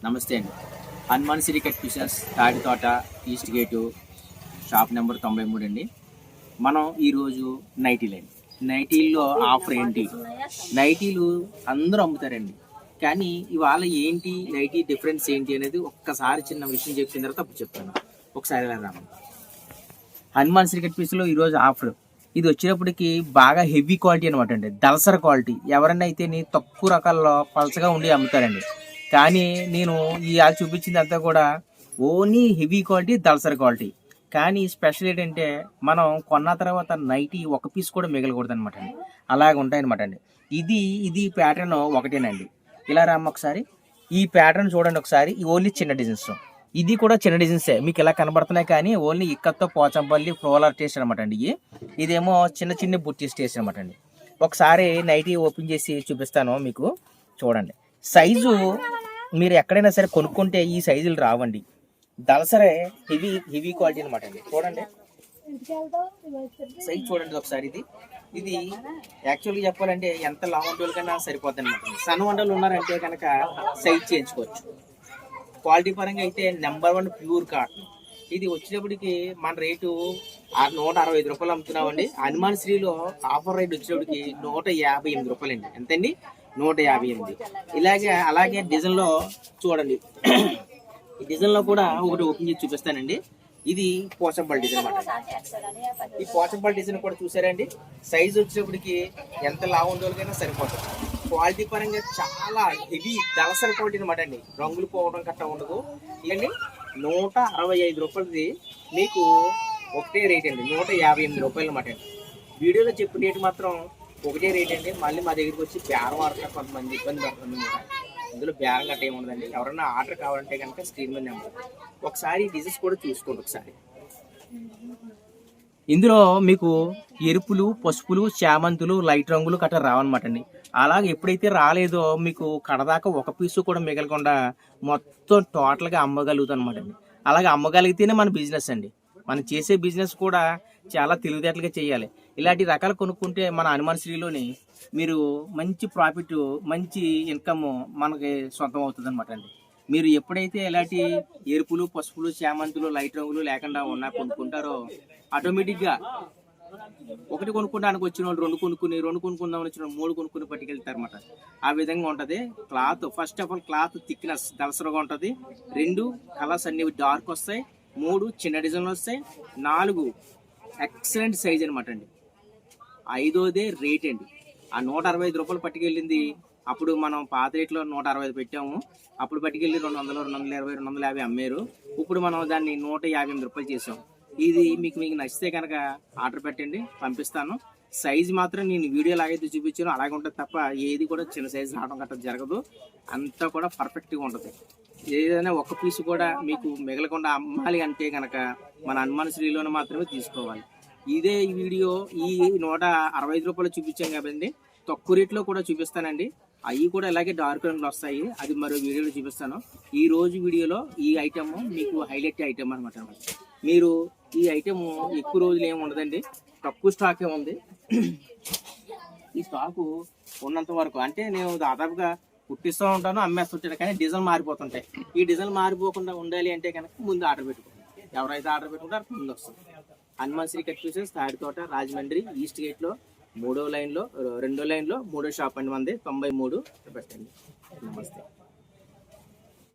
నమస్తే అండి. Hanuman Sri cut fishes Taditota east gate shop number 93 అండి. మనం ఈరోజు నైటీల్లో ఆఫర్ ఏంటి, నైటీలు అందరూ అమ్ముతారండి, కానీ ఇవాళ ఏంటి నైటీ డిఫరెన్స్ ఏంటి అనేది ఒక్కసారి చిన్న విషయం చెప్పిన తర్వాత అప్పుడు చెప్తాను. ఒకసారి వెళ్దాం. హనుమాన్ సిరీ కట్ ఫిష్లో ఈరోజు ఆఫర్ ఇది వచ్చేటప్పటికి బాగా హెవీ క్వాలిటీ అనమాట అండి, దళసర క్వాలిటీ. ఎవరైనా అయితే తక్కువ రకాల్లో పలచగా ఉండి అమ్ముతారండి, కానీ నేను ఈ చూపించింది అంతా కూడా ఓన్లీ హెవీ క్వాలిటీ, దళసర క్వాలిటీ. కానీ స్పెషల్ ఏంటంటే మనం కొన్న తర్వాత నైటీ ఒక పీస్ కూడా మిగలకూడదు అనమాట అండి, అలాగ ఉంటాయన్నమాట అండి. ఇది ప్యాటర్న్ ఒకటేనండి. ఇలా రామ్మ ఒకసారి ఈ ప్యాటర్న్ చూడండి ఒకసారి. ఓన్లీ చిన్న డిజైన్స్, ఇది కూడా చిన్న డిజైన్సే మీకు ఇలా కనబడుతున్నాయి, కానీ ఓన్లీ ఇక్కత్తో పోచంపల్లి ఫ్లోలర్ టేస్ట్ అనమాట అండి. ఇదేమో చిన్న బుట్టి టేస్ట్ అనమాట అండి. ఒకసారి నైటీ ఓపెన్ చేసి చూపిస్తాను మీకు, చూడండి. సైజు మీరు ఎక్కడైనా సరే కొనుక్కుంటే ఈ సైజులు రావండి, దళసరే హెవీ క్వాలిటీ అనమాట అండి. చూడండి సైజ్ చూడండి ఒకసారి. ఇది యాక్చువల్గా చెప్పాలంటే ఎంత లాంగ్ వంటలు కన్నా సరిపోద్ది అనమాట. సన్న వంటలు ఉన్నారంటే కనుక సైజ్ చేయించుకోవచ్చు. క్వాలిటీ పరంగా అయితే నెంబర్ 1 ప్యూర్ కాటన్. ఇది వచ్చేటప్పటికి మన రేటు 165 రూపాయలు అమ్ముతున్నామండి. హనుమాన్ శ్రీలో ఆఫర్ రేట్ వచ్చేటప్పటికి 158 రూపాయలండి. ఎంతండి? 158. అలాగే డిజైన్లో చూడండి. ఈ డిజైన్లో కూడా ఒకటి ఓపెన్ చేసి చూపిస్తానండి. ఇది పోచంపల్లి డిజైన్ అనమాట. ఈ పోచంపల్లి డిజైన్ కూడా చూసారండి. సైజ్ వచ్చేటప్పటికి ఎంత లావు ఉండోళ్ళకైనా సరిపోతుంది. క్వాలిటీ పరంగా చాలా హెవీ దళసర క్వాలిటీ అనమాట అండి. రంగులు పోవడం కట్టా ఉండదు. ఇవన్నీ 165 రూపాయలది మీకు ఒకటే రేట్ అండి, 158 రూపాయలు అనమాట అండి. వీడియోలో చెప్పిన రేటు మాత్రం ఒకటే రేట్ అండి. మళ్ళీ మా దగ్గరికి వచ్చి బేరం ఆడుతున్న కొంతమంది ఇబ్బంది పడుతుంది. ఇందులో బేరం గట్ట ఏముండదండి. ఎవరైనా ఆర్డర్ కావాలంటే కనుక స్క్రీన్ మీద నెంబర్. ఒకసారి డిజైన్స్ కూడా చూసుకోండి ఒకసారి. ఇందులో మీకు ఎరుపులు, పసుపులు, చామంతులు, లైట్ రంగులు కట్ట రావన్నమాట అండి. అలాగే ఎప్పుడైతే రాలేదో మీకు కడదాకా ఒక పీసు కూడా మిగలకుండా మొత్తం టోటల్గా అమ్మగలుగుతాం అనమాట అండి. అలాగే అమ్మగలిగితేనే మన బిజినెస్ అండి. మనం చేసే బిజినెస్ కూడా చాలా తెలివితేటలుగా చేయాలి. ఇలాంటి రకాలు కొనుక్కుంటే మన హనుమాన్ శ్రీలోని మీరు మంచి ప్రాఫిట్, మంచి ఇన్కమ్ మనకి సొంతం అవుతుంది అనమాట అండి. మీరు ఎప్పుడైతే ఇలాంటి ఎరుపులు, పసుపులు, చామంతులు, లైట్ రంగులు లేకుండా కొనుక్కుంటారో ఆటోమేటిక్గా ఒకటి కొనుక్కోవడానికి వచ్చిన వాళ్ళు రెండు కొనుక్కుందామని వచ్చిన 3 కొనుక్కుని పట్టుకెళ్తారు అనమాట. ఆ విధంగా ఉంటుంది. Cloth first of all cloth thickness దళసరగా ఉంటుంది. 2 కలర్స్ అన్ని డార్క్ వస్తాయి. 3 చిన్న డిజైన్లు వస్తాయి. 4 ఎక్సలెంట్ సైజ్ అనమాట అండి. 5వదే రేట్ అండి. ఆ 165 రూపాయలు పట్టుకెళ్ళింది అప్పుడు మనం పాత రేట్లో 165 పెట్టాము. అప్పుడు పట్టుకెళ్ళి 200, 220, 250 అమ్మారు. ఇప్పుడు మనం దాన్ని 158 రూపాయలు చేసాం. ఇది మీకు నచ్చితే కనుక ఆర్డర్ పెట్టండి, పంపిస్తాను. సైజ్ మాత్రం నేను వీడియో లాగైతే చూపించాను అలాగే ఉంటుంది తప్ప ఏది కూడా చిన్న సైజు రావడం గట్రా జరగదు. అంతా కూడా పర్ఫెక్ట్గా ఉంటుంది. ఏదైనా ఒక పీసు కూడా మీకు మిగలకుండా అమ్మాలి అంటే కనుక మన హనుమాన్ శ్రీలోనే మాత్రమే తీసుకోవాలి. ఇదే ఈ వీడియో ఈ 165 రూపాయలు చూపించాం కాబట్టి తక్కువ రేట్లో కూడా చూపిస్తానండి. అవి కూడా ఇలాగే డార్క్ రంగులు వస్తాయి, అది మరో వీడియోలో చూపిస్తాను. ఈ రోజు వీడియోలో ఈ ఐటమ్ మీకు హైలైట్ ఐటమ్ అనమాట. మీరు ఈ ఐటమ్ ఎక్కువ రోజులు ఏమి ఉండదండి, తక్కువ స్టాకే ఉంది. ఈ స్టాకు ఉన్నంత వరకు అంటే నేను దాదాపుగా కుట్టిస్తూ ఉంటాను, అమ్మేస్తుంటాను, కానీ డిజైన్ మారిపోతుంటాయి. ఈ డిజైన్ మారిపోకుండా ఉండాలి అంటే కనుక ముందు ఆర్డర్ పెట్టుకోండి. ఎవరైతే ఆర్డర్ పెట్టుకుంటారో ముందు వస్తుంది. Hanuman Sri cut fishes Taditota, Rajahmundry east గేట్లో 3వ లైన్లో 2వ లైన్లో 3వ షాప్ అండి. మంది 93 పెట్టండి. నమస్తే.